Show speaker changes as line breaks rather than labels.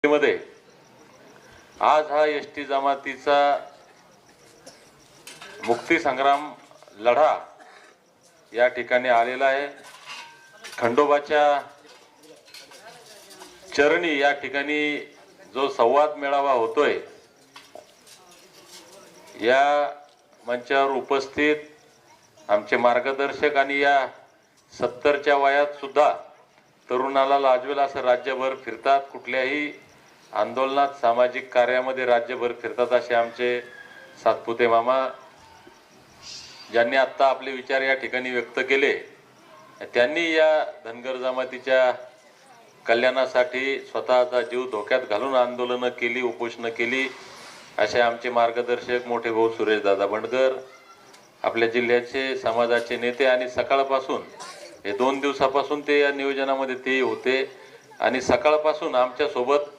मध्ये आज हा एसटी जमातीचा मुक्ती संग्राम लढा या ठिकाणी आलेला आहे। खंडोबाच्या चरणी या ठिकाणी जो संवाद मेळावा होतोय, या मंचावर उपस्थित आमचे मार्गदर्शक आणि या 70च्या वयात सुद्धा तरुणाला लाजवेल असं राज्यभर फिरतात, कुठल्याही आंदोलनात सामाजिक कार्यामध्ये राज्यभर फिरतात असे आमचे सातपुते मामा, ज्यांनी आता आपले विचार या ठिकाणी व्यक्त केले, त्यांनी या धनगर जमातीच्या कल्याणासाठी स्वतःचा जीव धोक्यात घालून आंदोलनं केली, उपोषणं केली असे आमचे मार्गदर्शक मोठे भाऊ सुरेश दादा बंडगर, आपल्या जिल्ह्याचे समाजाचे नेते, आणि सकाळपासून हे 2 दिवसापासून ते या नियोजनामध्ये ते होते आणि सकाळपासून आमच्या सोबत